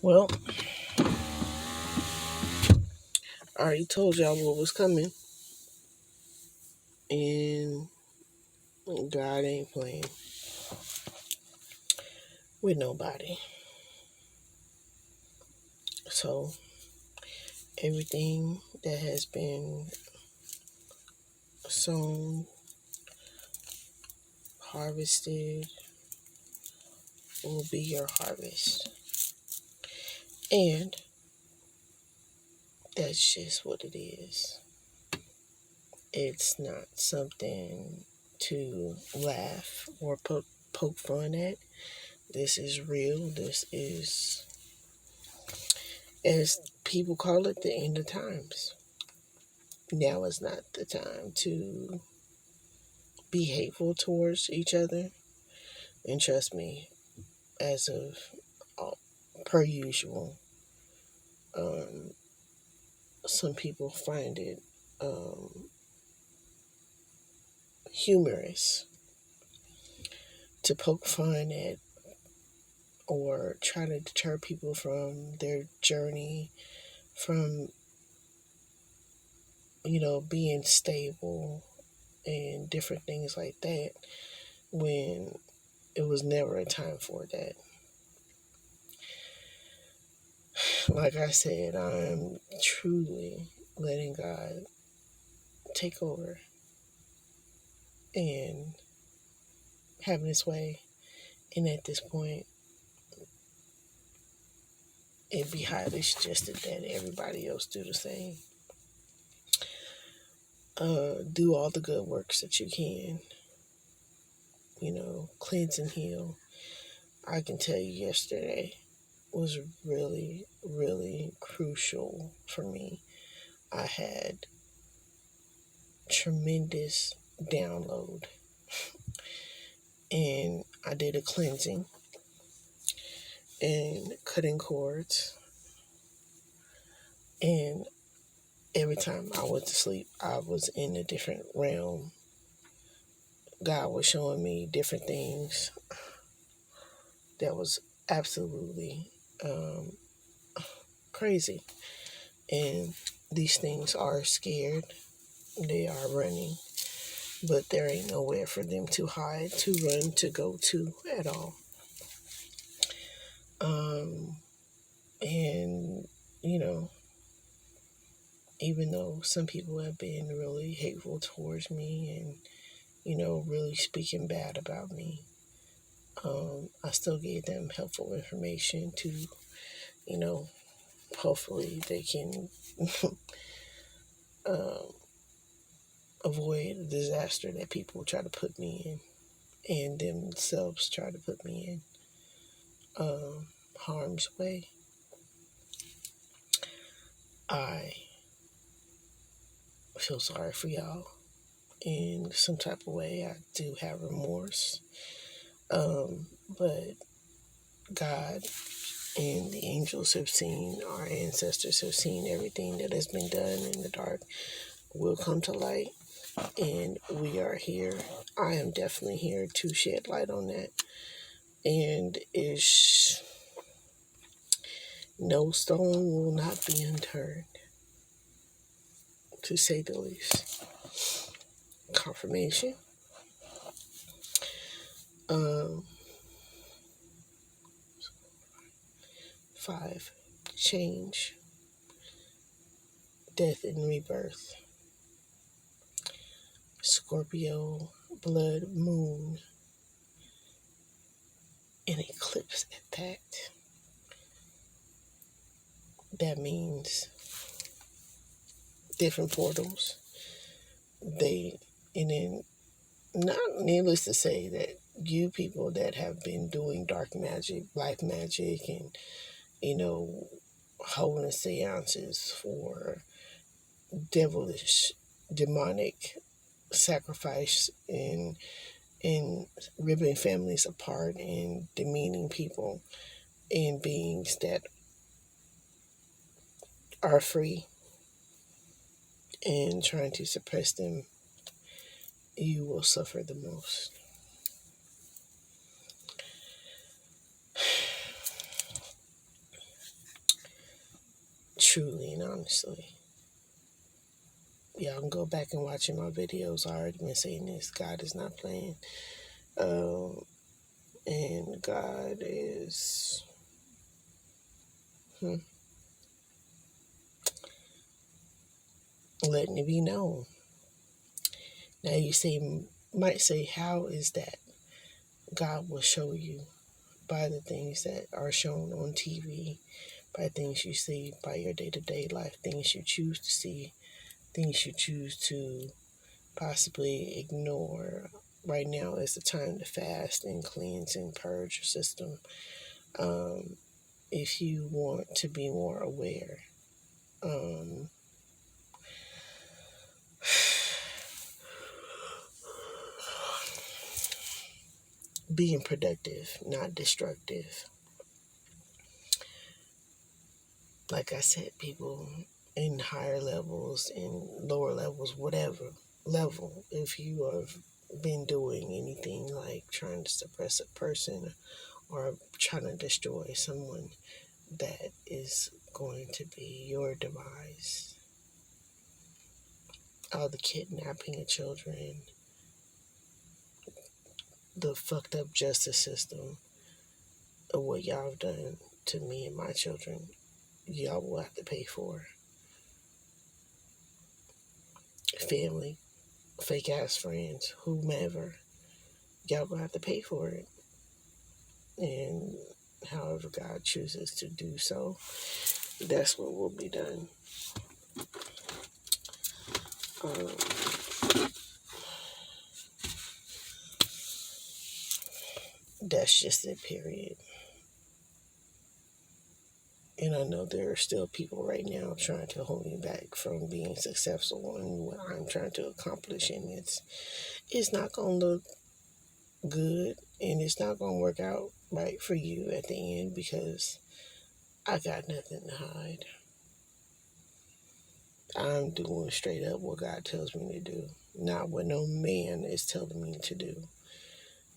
Well, I already told y'all what was coming, and God ain't playing with nobody. So, everything that has been sown, harvested, will be your harvest. And that's just what it is. It's not something to laugh or poke fun at. This is real. This is, as people call it, the end of times. Now is not the time to be hateful towards each other. And trust me, as of per usual, um, some people find it humorous to poke fun at or try to deter people from their journey, from, being stable and different things like that, when it was never a time for that. Like I said, I'm truly letting God take over and having his way. And at this point, it'd be highly suggested that everybody else do the same. Do all the good works that you can, cleanse and heal. I can tell you yesterday was really, really crucial for me. I had tremendous download, and I did a cleansing and cutting cords, and every time I went to sleep I was in a different realm. God was showing me different things that was absolutely crazy, and these things are scared, they are running, but there ain't nowhere for them to hide, to run, to go to at all. And you know even though some people have been really hateful towards me and really speaking bad about me, I still gave them helpful information to, you know, hopefully they can um, avoid the disaster that people try to put me in and themselves try to put me in harm's way. I feel sorry for y'all in some type of way. I do have remorse. But God and the angels have seen, our ancestors have seen everything that has been done in the dark will come to light, and we are here. I am definitely here to shed light on that, and is no stone will not be unturned, to say the least. Confirmation. Um, 5. Change, death, and rebirth. Scorpio, blood moon, an eclipse at that. That means different portals. They, and then, not needless to say that you people that have been doing dark magic, black magic, and, holding seances for devilish, demonic sacrifice and ripping families apart and demeaning people and beings that are free and trying to suppress them, you will suffer the most. truly and honestly. Y'all can go back and watch my videos. I already been saying this. God is not playing. And God is letting it be known. Now might say, how is that? God will show you by the things that are shown on TV, by things you see, by your day-to-day life, things you choose to see, things you choose to possibly ignore. Right now is the time to fast and cleanse and purge your system. If you want to be more aware, being productive, not destructive. Like I said, people in higher levels, in lower levels, whatever level, if you have been doing anything like trying to suppress a person or trying to destroy someone, that is going to be your demise. All the kidnapping of children, the fucked up justice system, of what y'all have done to me and my children, y'all will have to pay for. Family, fake ass friends, whomever, y'all gonna have to pay for it. And however God chooses to do so, that's what will be done. That's just it, period. And I know there are still people right now trying to hold me back from being successful in what I'm trying to accomplish, and it's not gonna look good, and it's not gonna work out right for you at the end, because I got nothing to hide. I'm doing straight up what God tells me to do, not what no man is telling me to do.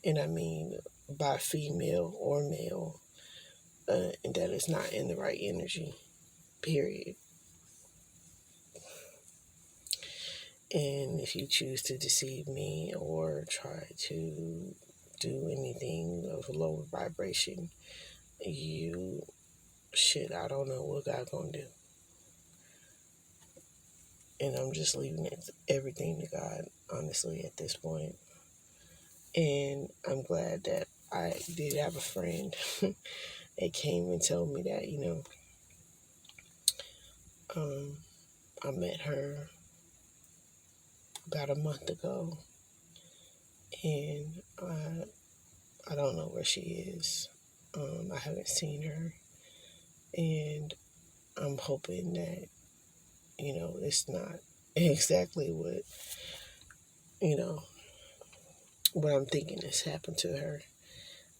And I mean by female or male, and that is not in the right energy, period. And if you choose to deceive me or try to do anything of a lower vibration, I don't know what God gonna do. And I'm just leaving everything to God, honestly, at this point. And I'm glad that I did have a friend that came and told me that, I met her about a month ago, and I don't know where she is. I haven't seen her, and I'm hoping that, it's not exactly you know, what I'm thinking has happened to her,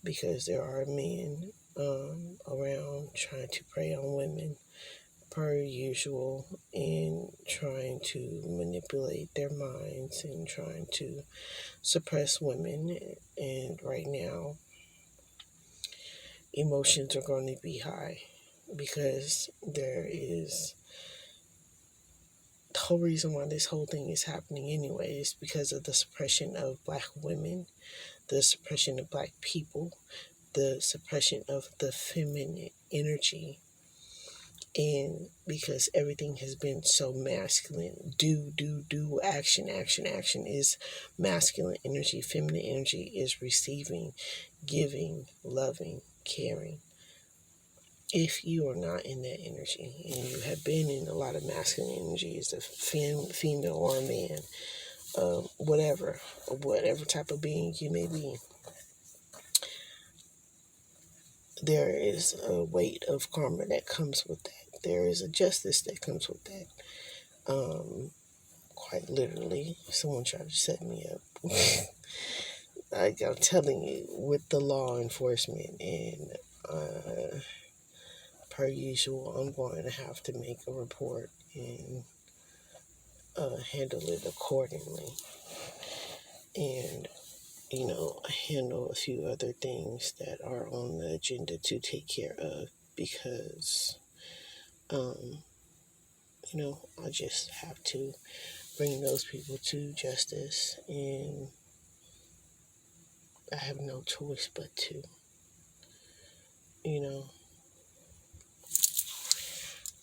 because there are men around trying to prey on women per usual, and trying to manipulate their minds and trying to suppress women. And right now, emotions are going to be high, because there is the whole reason why this whole thing is happening anyway is because of the suppression of black women, the suppression of black people, the suppression of the feminine energy. And because everything has been so masculine, do, action, action, action is masculine energy. Feminine energy is receiving, giving, loving, caring. If you are not in that energy, and you have been in a lot of masculine energy, as a female or a man, whatever type of being you may be, there is a weight of karma that comes with that. There is a justice that comes with that. Quite literally, someone tried to set me up. Like I'm telling you, with the law enforcement, and per usual, I'm going to have to make a report and handle it accordingly, and handle a few other things that are on the agenda to take care of, because I just have to bring those people to justice, and I have no choice but to. You know,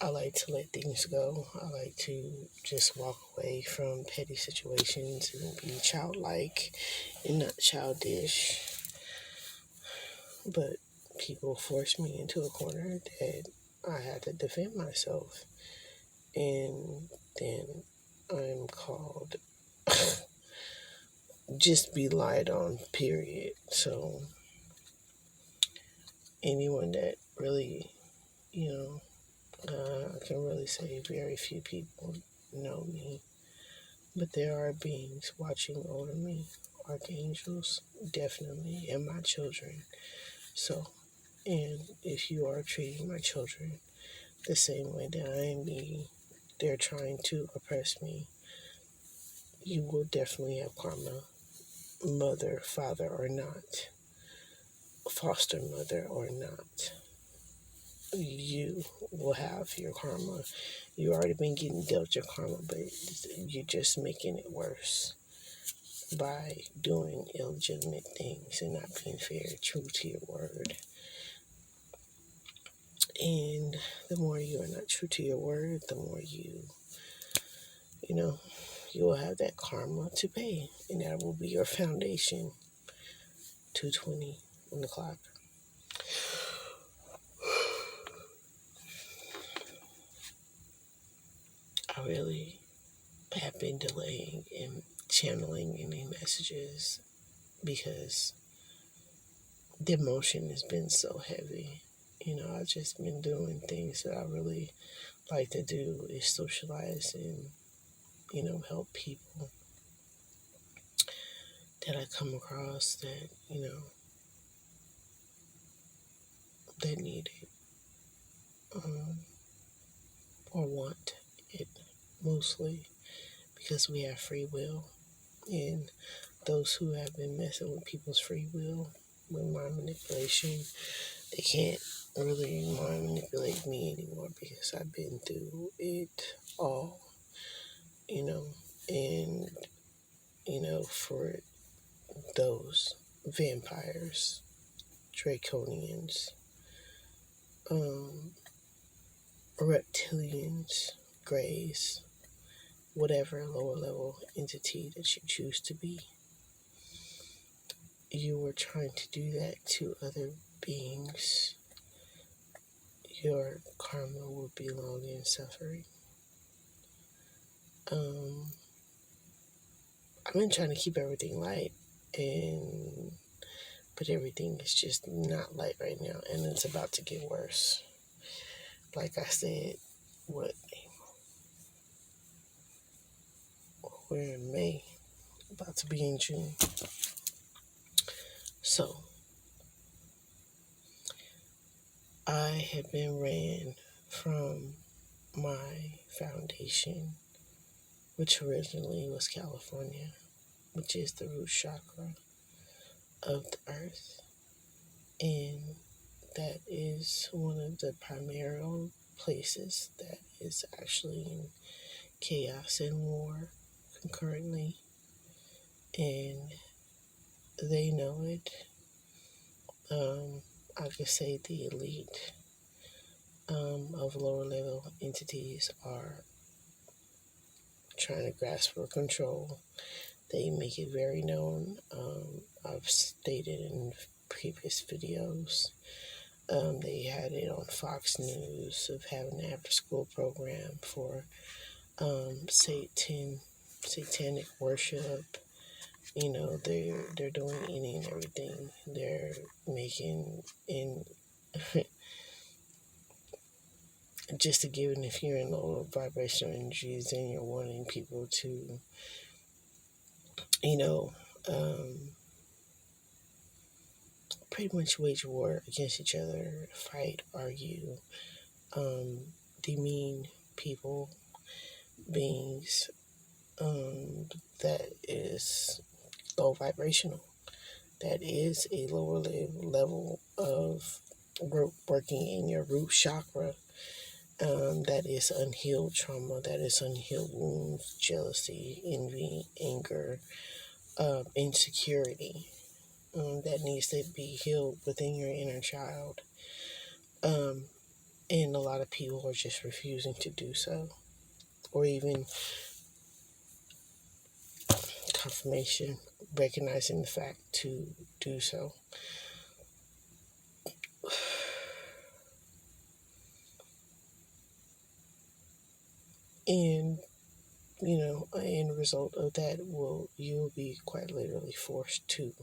I like to let things go. I like to just walk away from petty situations and be childlike and not childish. But people force me into a corner that I had to defend myself. And then I'm called just be lied on, period. So anyone that really, you know, I can really say very few people know me, but there are beings watching over me, archangels, definitely, and my children. So, and if you are treating my children the same way that I am being, they're trying to oppress me, you will definitely have karma, mother, father, or not, foster mother or not. You will have your karma. You already been getting dealt your karma, but you're just making it worse by doing illegitimate things and not being fair, true to your word. And the more you are not true to your word, the more you know, you will have that karma to pay, and that will be your foundation. 2:20 on the clock. I really have been delaying in channeling any messages because the emotion has been so heavy. I've just been doing things that I really like to do is socialize and, help people that I come across that, that need it, um, or want it mostly because we have free will. And those who have been messing with people's free will with mind manipulation, they can't really mind manipulate me anymore because I've been through it all, and, for those vampires, draconians, um, reptilians, greys, whatever lower level entity that you choose to be, you were trying to do that to other beings, your karma will be long in suffering. I've been trying to keep everything light, but everything is just not light right now, and it's about to get worse. Like I said, we're in May, about to be in June. So, I have been ran from my foundation, which originally was California, which is the root chakra of the earth. And that is one of the primary places that is actually in chaos and war concurrently. And they know it. I could say the elite of lower level entities are trying to grasp for control. They make it very known. I've stated in previous videos. They had it on Fox News of having an after-school program for satanic worship. They're doing any and everything. They're making in just a given if you're in low vibrational energies and you're wanting people to, you know, um, pretty much wage war against each other, fight, argue, demean people, beings, that is low vibrational. That is a lower level of working in your root chakra. that is unhealed trauma, that is unhealed wounds, jealousy, envy, anger, insecurity, that needs to be healed within your inner child. Um, and a lot of people are just refusing to do so, or even confirmation, recognizing the fact to do so. And end result of that you will be quite literally forced to,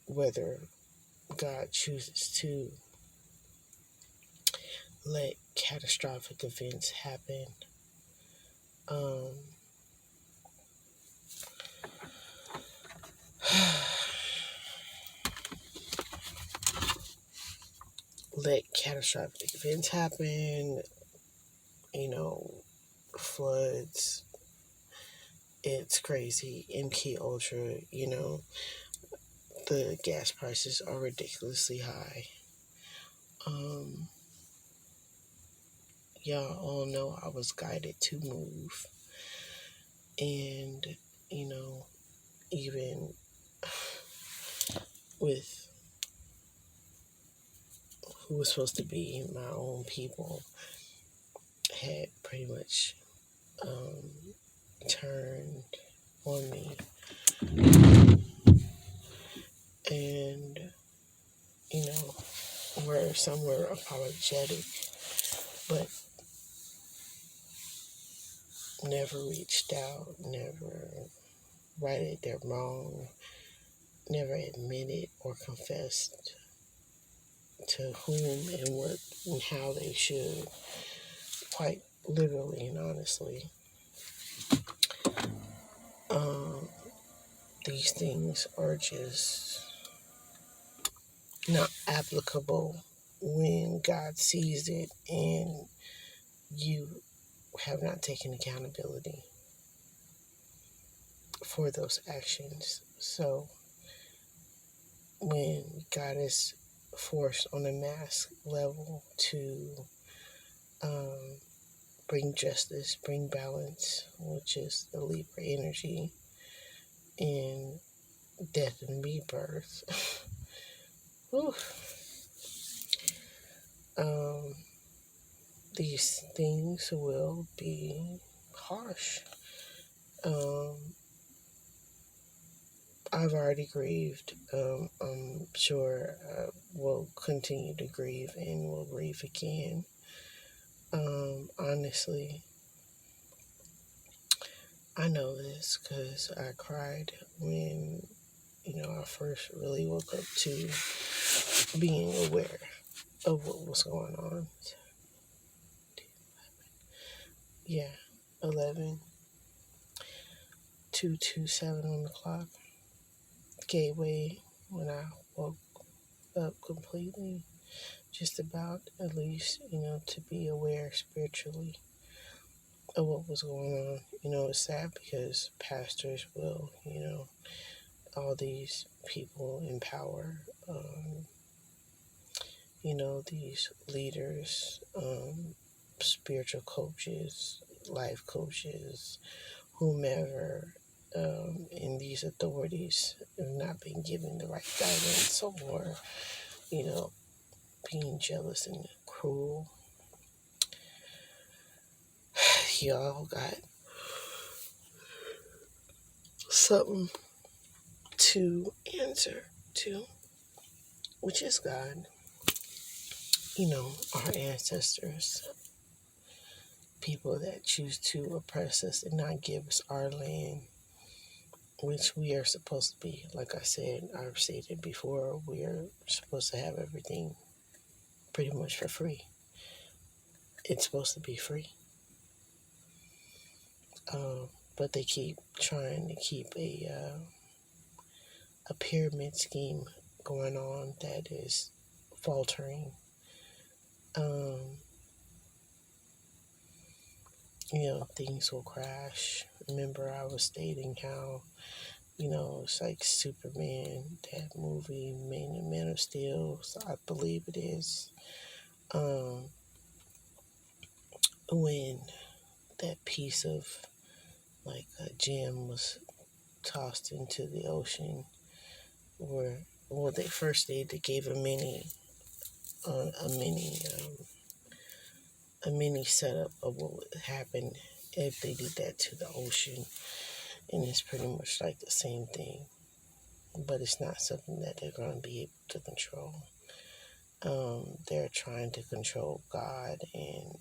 whether God chooses to let catastrophic events happen, um, let catastrophic events happen, you know, floods. It's crazy. MK Ultra, the gas prices are ridiculously high. Um, y'all all know I was guided to move. And, you know, even with who was supposed to be my own people, had pretty much turned on me. And, you know, where some were apologetic, but never reached out, never righted their wrong, never admitted or confessed to whom and what and how they should, quite literally and honestly. Um, these things are just not applicable when God sees it and you have not taken accountability for those actions. So when God is forced on a mass level to um, bring justice, bring balance, which is the Libra energy, in death and rebirth, whew, um, these things will be harsh. Um, I've already grieved. I'm sure I will continue to grieve and will grieve again. Honestly, I know this because I cried when, I first really woke up to being aware of what was going on. Yeah, 11, 2:27 on the clock. Gateway when I woke up completely, just about, at least, to be aware spiritually of what was going on. It's sad because pastors will, all these people in power, these leaders, spiritual coaches, life coaches, whomever, in these authorities have not been given the right guidance, or, you know, being jealous and cruel. Y'all got something to answer to, which is God. Our ancestors, people that choose to oppress us and not give us our land, which we are supposed to be. Like I said, I've stated before, we are supposed to have everything pretty much for free. It's supposed to be free. But they keep trying to keep a pyramid scheme going on that is faltering. Um, things will crash. Remember, I was stating how, it's like Superman, that movie, Man of Steel, so I believe it is. Um, when that piece of like a gem was tossed into the ocean, where well, they gave a mini a mini setup of what would happen if they did that to the ocean, and it's pretty much like the same thing, but it's not something that they're going to be able to control. They're trying to control God, and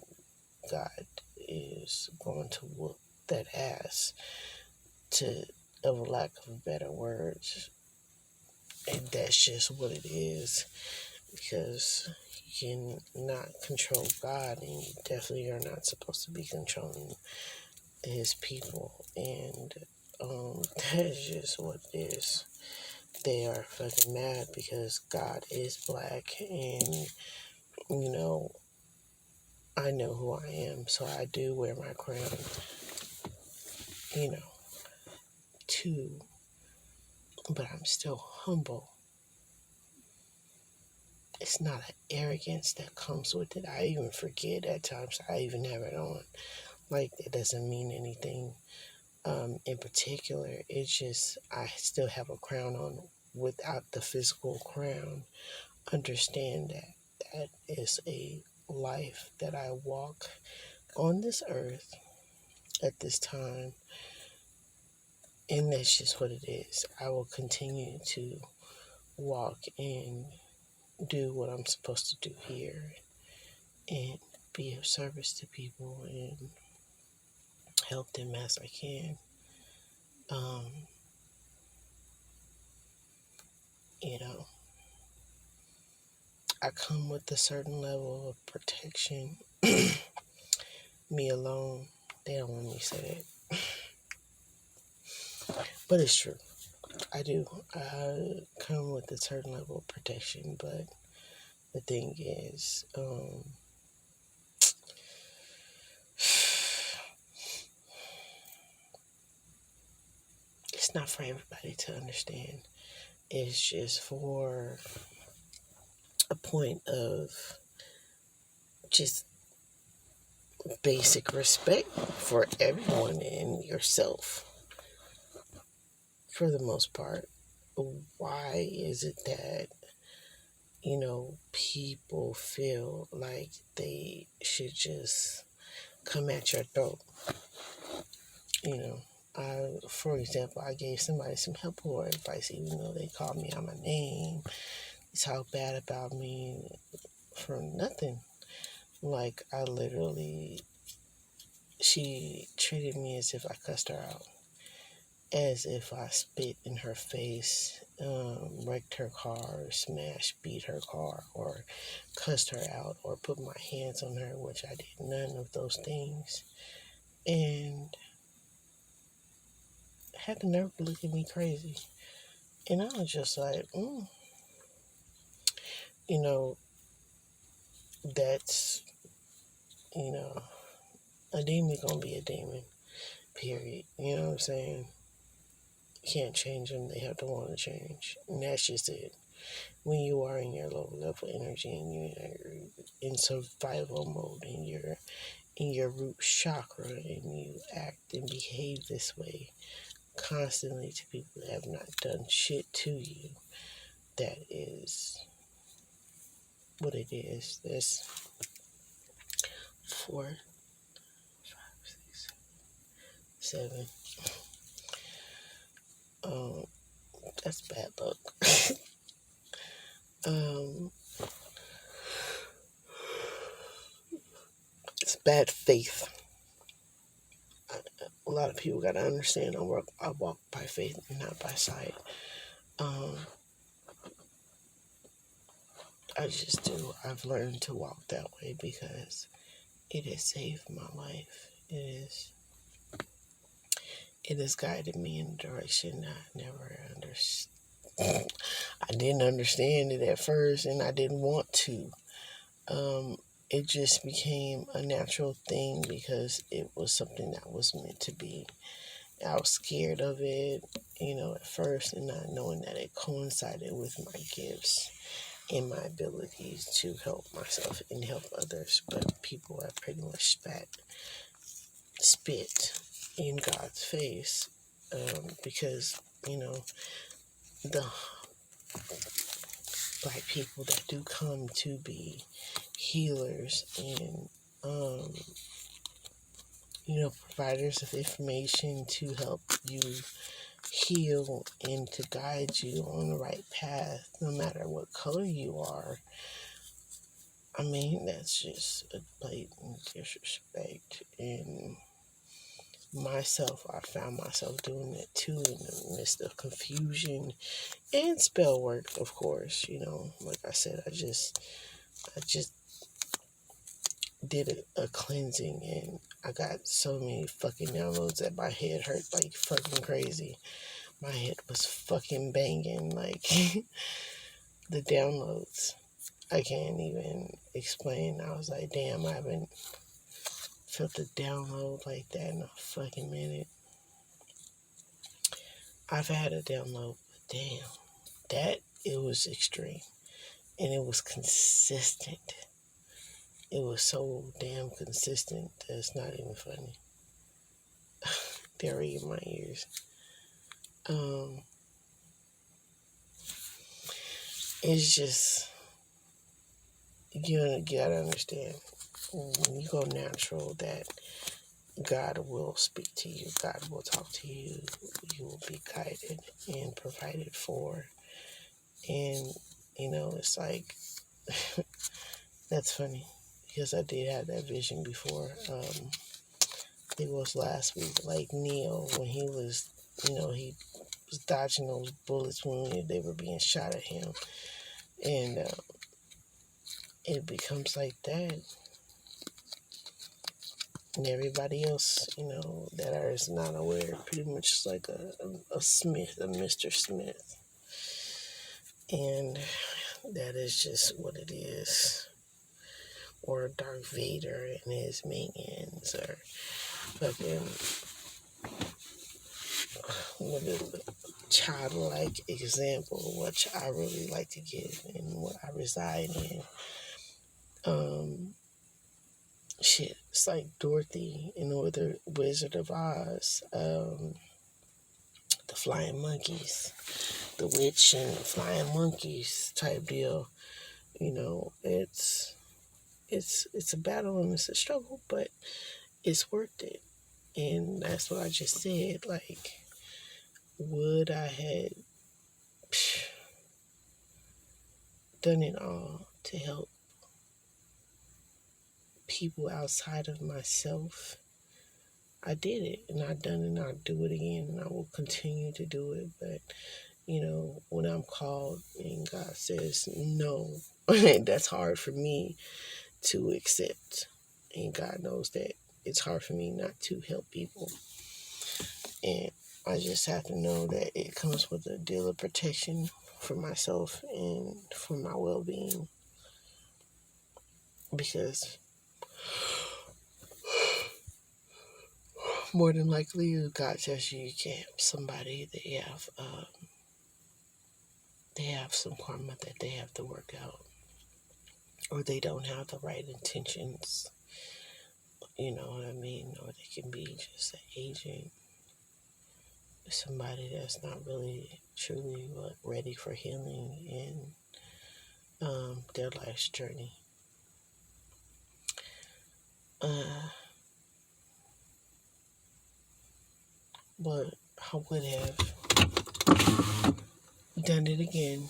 God is going to whoop that ass, to of a lack of better words, and that's just what it is. Because you cannot control God, and you definitely are not supposed to be controlling His people, and that's just what it is. They are fucking mad because God is black, and you know, I know who I am, so I do wear my crown, you know, too, but I'm still humble. It's not an arrogance that comes with it. I even forget at times I even have it on. Like, it doesn't mean anything in particular. It's just I still have a crown on without the physical crown. Understand that that is a life that I walk on this earth at this time, and that's just what it is. I will continue to walk and do what I'm supposed to do here, and be of service to people and help them as I can. Um, you know, I come with a certain level of protection. Me alone, they don't want me to say that, but it's true. I do. I come with a certain level of protection, but the thing is, it's not for everybody to understand. It's just for a point of just basic respect for everyone and yourself, for the most part. Why is it that, people feel like they should just come at your throat? You know, for example, I gave somebody some help or advice, even though they called me out my name, they talk bad about me for nothing. Like, she treated me as if I cussed her out, as if I spit in her face, wrecked her car, smashed, beat her car, or cussed her out, or put my hands on her, which I did none of those things. And had the nerve to look at me crazy. And I was just like, you know, that's, you know, a demon gonna be a demon, period. You know what I'm saying? You can't change them, they have to want to change. And that's just it. When you are in your low level energy and you're in survival mode and you're in your root chakra and you act and behave this way constantly to people that have not done shit to you, that is what it is. There's 4, 5, 6, 7. Um, that's bad luck. um, it's bad faith. A lot of people got to understand I walk by faith and not by sight. Um, I just do. I've learned to walk that way because it has saved my life. It has guided me in a direction I never understood. I didn't understand it at first, and I didn't want to. It just became a natural thing because it was something that was meant to be. I was scared of it, at first, and not knowing that it coincided with my gifts. in my abilities to help myself and help others, but people have pretty much spit in God's face, because, the black people that do come to be healers and, providers of information to help you heal and to guide you on the right path, no matter what color you are. I mean, that's just a blatant disrespect. And I found myself doing it too in the midst of confusion and spell work, of course. Like I said, I just did a cleansing, and I got so many fucking downloads that my head hurt like fucking crazy. My head was fucking banging, like the downloads. I can't even explain. I was like, damn, I haven't felt a download like that in a fucking minute. I've had a download, but damn, it was extreme. And it was consistent. It was so damn consistent that it's not even funny. They're in my ears. It's just, you gotta understand, when you go natural, that God will speak to you, God will talk to you, you will be guided and provided for. And, it's like, that's funny, because I did have that vision before. I think it was last week, like Neo, when he was, he was dodging those bullets when they were being shot at him. And it becomes like that. And everybody else, that is not aware, pretty much is like a Smith, a Mr. Smith. And that is just what it is. Or Darth Vader and his minions, or fucking, what is it? Childlike example, which I really like to give and what I reside in. It's like Dorothy in the Wizard of Oz, the flying monkeys, the witch and the flying monkeys type deal. It's a battle and it's a struggle, but it's worth it. And that's what I just said. Like, would I had done it all to help people outside of myself? I did it, and I've done it, and I'll do it again, and I will continue to do it. But, when I'm called and God says no, that's hard for me to accept. And God knows that it's hard for me not to help people. And I just have to know that it comes with a deal of protection for myself and for my well-being. Because more than likely, if God tells you can't help somebody, they have some karma that they have to work out, or they don't have the right intentions. You know what I mean? Or they can be just an agent, somebody that's not really truly ready for healing in their life's journey. But I would have done it again.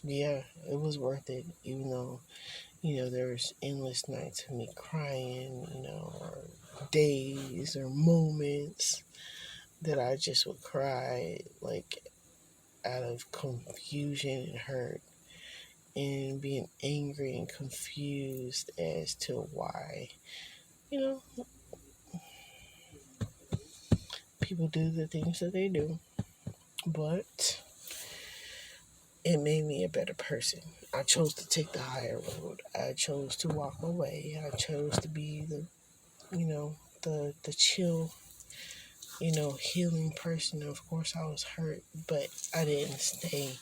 Yeah, it was worth it, even though, there was endless nights of me crying, or days or moments that I just would cry, like, out of confusion and hurt, and being angry and confused as to why, people do the things that they do. But it made me a better person. I chose to take the higher road. I chose to walk away. I chose to be the chill, healing person. Of course, I was hurt, but I didn't stay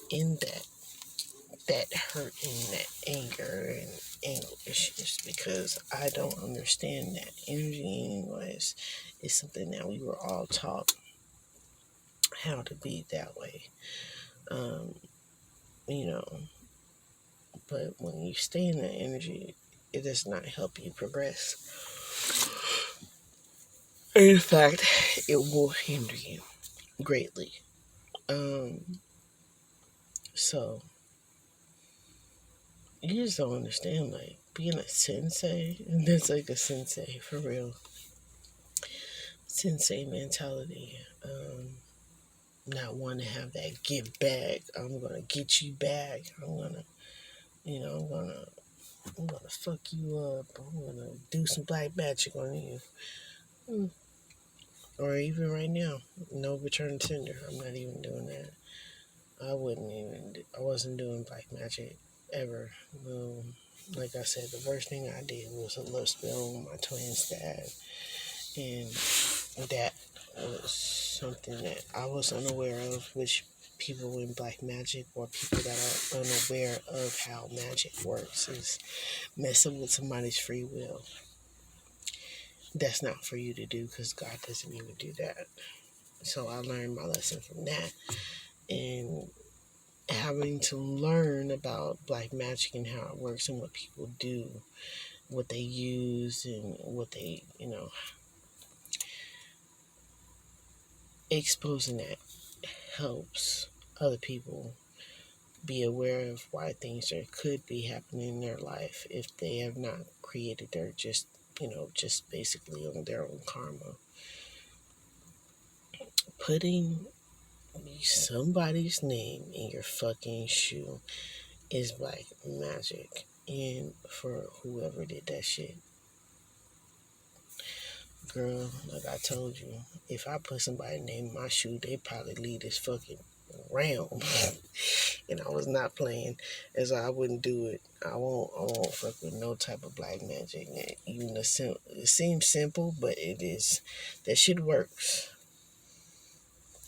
in that hurt and that anger and anguish is because I don't understand that energy anyways. It's something that we were all taught how to be that way. Um, you know, but when you stay in that energy, it does not help you progress. In fact, it will hinder you greatly. Um, so you just don't understand, like being a sensei. That's like a sensei for real. Sensei mentality. Not want to have that give back. I'm gonna get you back. I'm gonna, you know, I'm gonna fuck you up. I'm gonna do some black magic on you. Mm. Or even right now, no return sender. I'm not even doing that. I wasn't doing black magic ever. Like I said, the worst thing I did was a love spell on my twin's dad. And that was something that I was unaware of, which people in black magic or people that are unaware of how magic works is messing with somebody's free will. That's not for you to do because God doesn't even do that. So I learned my lesson from that. And having to learn about black magic and how it works and what people do, what they use, and what they, exposing that helps other people be aware of why things could be happening in their life if they have not created their just basically on their own karma. Putting somebody's name in your fucking shoe is black magic. And for whoever did that shit, girl, like I told you, if I put somebody's name in my shoe, they probably leave this fucking realm. And I was not playing, as I wouldn't do it. I won't fuck with no type of black magic. And even it seems simple, but it is. That shit works.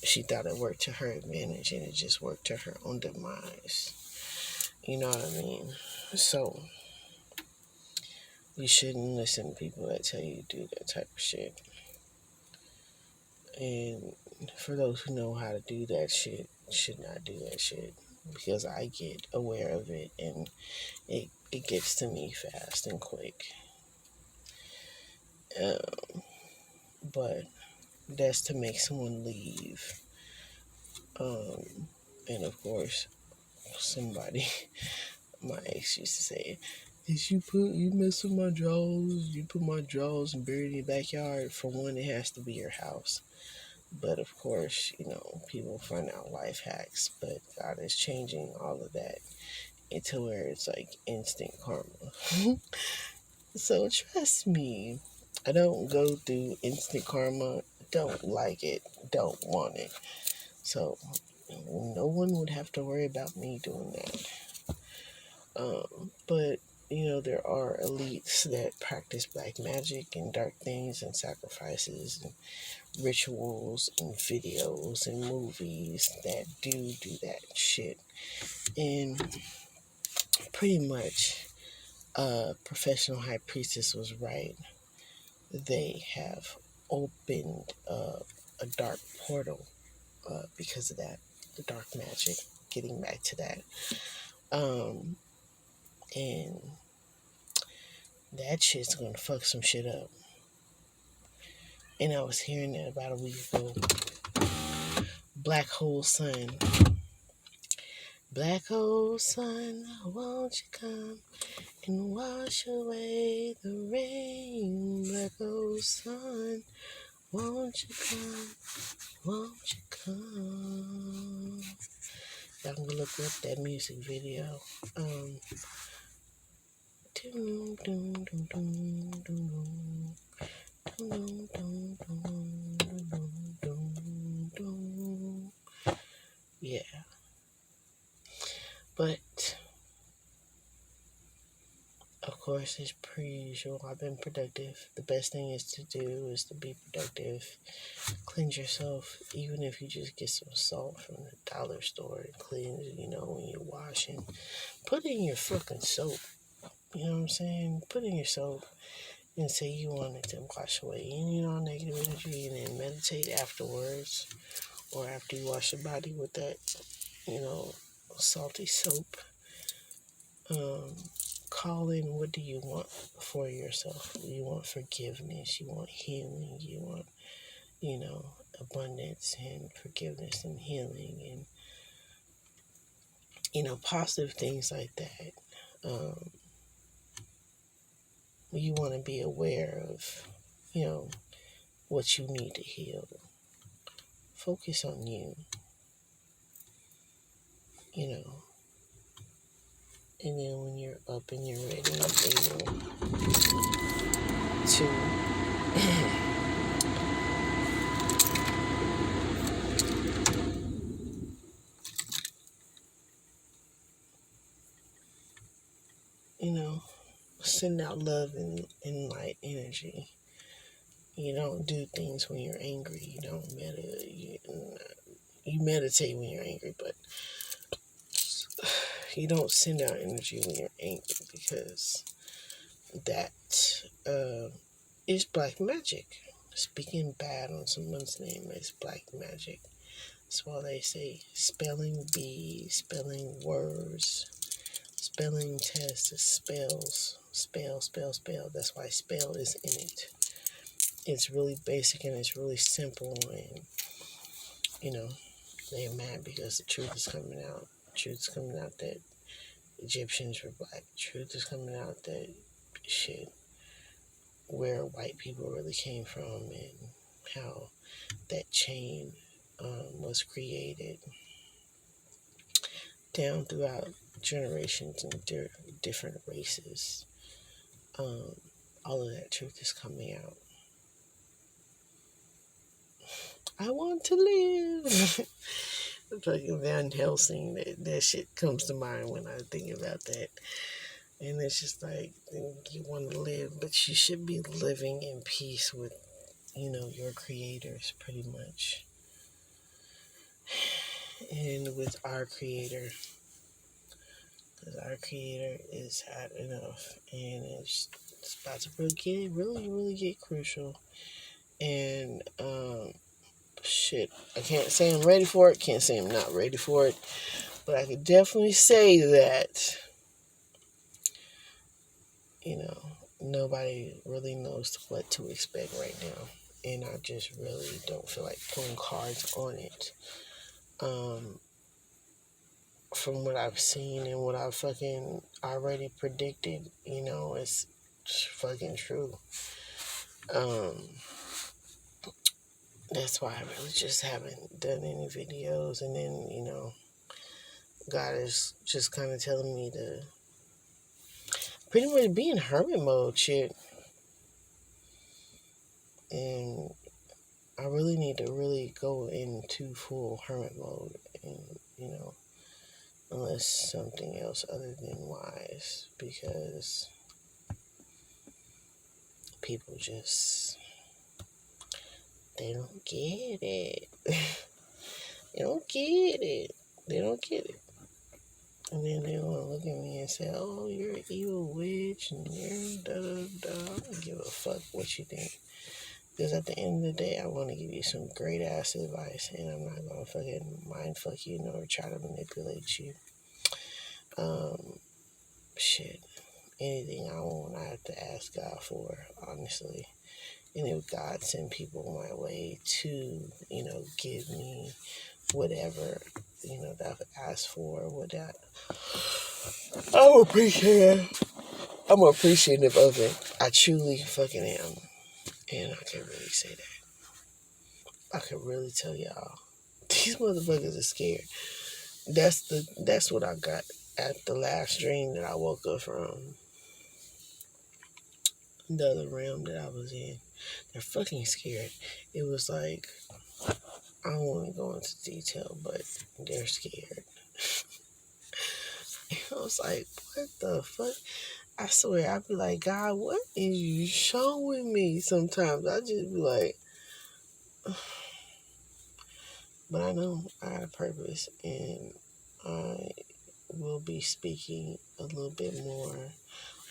She thought it worked to her advantage, and it just worked to her own demise. You know what I mean? So you shouldn't listen to people that tell you to do that type of shit. And for those who know how to do that shit, should not do that shit. Because I get aware of it and it gets to me fast and quick. But that's to make someone leave. And of course, somebody, my ex used to say, "Is you mess with my drawers? You put my drawers and buried in your backyard." For one, it has to be your house. But of course, people find out life hacks. But God is changing all of that into where it's like instant karma. So trust me, I don't go through instant karma. Don't like it. Don't want it. So no one would have to worry about me doing that. But there are elites that practice black magic and dark things and sacrifices and rituals and videos and movies that do that shit. And pretty much, professional high priestess was right. They have opened a dark portal because of that, the dark magic. Getting back to that, and that shit's gonna fuck some shit up. And I was hearing that about a week ago. Black hole sun, black hole sun, won't you come and wash away the rain? Black hole sun, won't you come? Won't you come? Y'all can look up that music video. Doom, doom, doom, doom, doom, doom. Doom, doom, doom, doom, doom, doom. Yeah. But, of course, as per usual, I've been productive. The best thing is to do is to be productive. Cleanse yourself, even if you just get some salt from the dollar store and cleanse, when you're washing. Put in your fucking soap. You know what I'm saying? Put in your soap and say you want it to wash away any negative energy, and then meditate afterwards or after you wash your body with that, you know, salty soap. Call in, what do you want for yourself? You want forgiveness, you want healing, you want, abundance and forgiveness and healing and, positive things like that. You want to be aware of, what you need to heal. Focus on you, and then when you're up and you're ready and able to send out love and light energy. You don't do things when you're angry. You don't you meditate when you're angry, but you don't send out energy when you're angry, because that is black magic. Speaking bad on someone's name is black magic. That's why they say spelling bees, spelling words, spelling tests is spells. Spell, spell, spell. That's why spell is in it. It's really basic and it's really simple, and they're mad because the truth is coming out. The truth is coming out that Egyptians were black. The truth is coming out that where white people really came from, and how that chain was created down throughout generations and different races. All of that truth is coming out. I want to live. Fucking Van Helsing, that shit comes to mind when I think about that. And it's just like, you want to live, but you should be living in peace with, your creators, pretty much. And with our creator. Because our creator is had enough. And it's about to really get crucial. And, I can't say I'm ready for it. Can't say I'm not ready for it. But I could definitely say that, nobody really knows what to expect right now. And I just really don't feel like pulling cards on it. From what I've seen and what I've fucking already predicted, it's fucking true. That's why I really just haven't done any videos. And then, God is just kind of telling me to pretty much be in hermit mode, shit. And I really need to really go into full hermit mode, and, unless something else other than wise, because people just, they don't get it. They don't get it. They don't get it. And then they want to look at me and say, oh, you're an evil witch, and you're da-da-da. I don't give a fuck what you think. Because at the end of the day, I want to give you some great ass advice, and I'm not going to fucking mind fuck you nor try to manipulate you. Anything I want, I have to ask God for, honestly. And if God send people my way to, give me whatever, that I've asked for, I'm appreciative. I'm appreciative of it. I truly fucking am. And I can really say that. I can really tell y'all, these motherfuckers are scared. That's what I got at the last dream that I woke up from. The other realm that I was in. They're fucking scared. It was like, I don't want to go into detail, but they're scared. I was like, what the fuck? I swear, I be like, God, what is you showing me? Sometimes I just be like, but I know I got a purpose, and I will be speaking a little bit more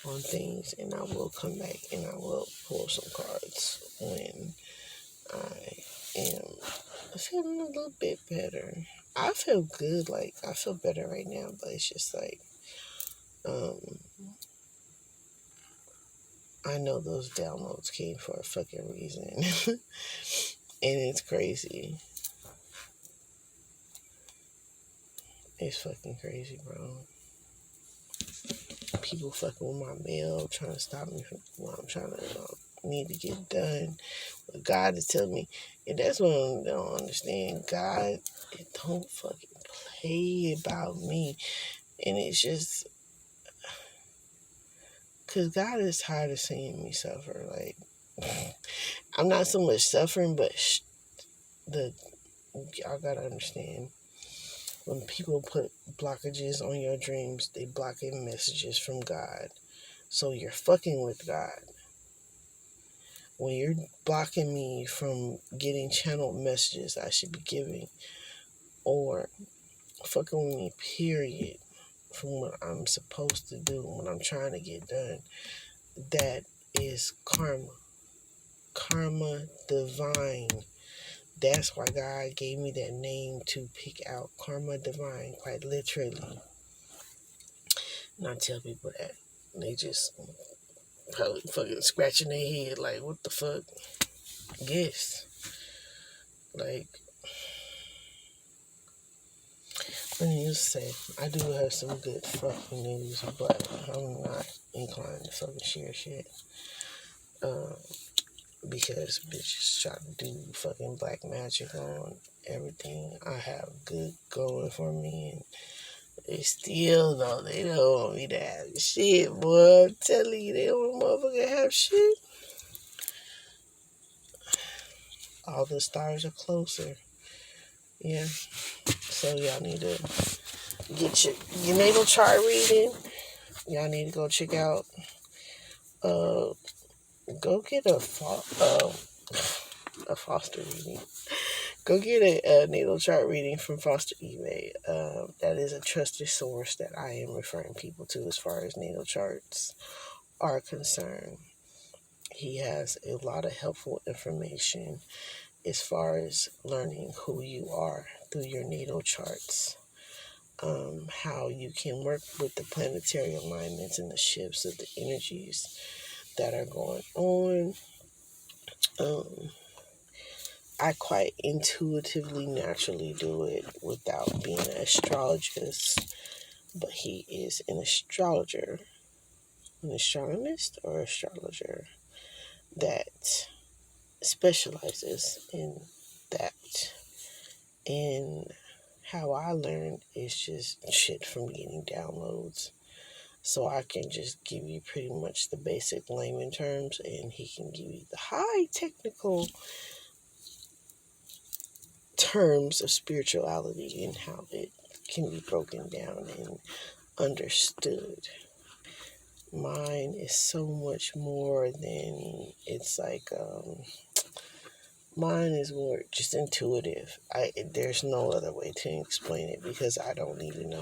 on things, and I will come back and I will pull some cards when I am feeling a little bit better. I feel good, like I feel better right now, but it's just like um I know those downloads came for a fucking reason. And it's crazy. It's fucking crazy, bro. People fucking with my mail, trying to stop me from what I'm trying to need to get done. But God is telling me, and that's what I don't understand. God, it don't fucking play about me, and it's just because God is tired of seeing me suffer. Like I'm not so much suffering, but the y'all gotta understand. When people put blockages on your dreams, they blocking messages from God. So you're fucking with God. When you're blocking me from getting channeled messages I should be giving, or fucking with me, period, from what I'm supposed to do, what I'm trying to get done, that is karma. Karma divine. That's why God gave me that name to pick out. Karma divine, quite literally. And I tell people that. They just probably fucking scratching their head like, what the fuck? Yes. Like, needless to say, I do have some good fucking news, but I'm not inclined to fucking share shit. Because bitches try to do fucking black magic on everything I have good going for me, and they still though they don't want me to have shit, boy. I'm telling you, they don't want motherfucker have shit. All the stars are closer. Yeah. So y'all need to get your natal chart reading. Y'all need to go check out go get a foster reading. Go get a natal chart reading from Foster eBay. That is a trusted source that I am referring people to as far as natal charts are concerned. He has a lot of helpful information as far as learning who you are through your natal charts. How you can work with the planetary alignments and the shifts of the energies that are going on. I quite intuitively, naturally do it without being an astrologist, but he is an astrologer, an astronomist or astrologer that specializes in that. And how I learned is just shit from getting downloads. So I can just give you pretty much the basic layman terms, and he can give you the high technical terms of spirituality and how it can be broken down and understood. Mine is so much more than it's like mine is more just intuitive. There's no other way to explain it because I don't even know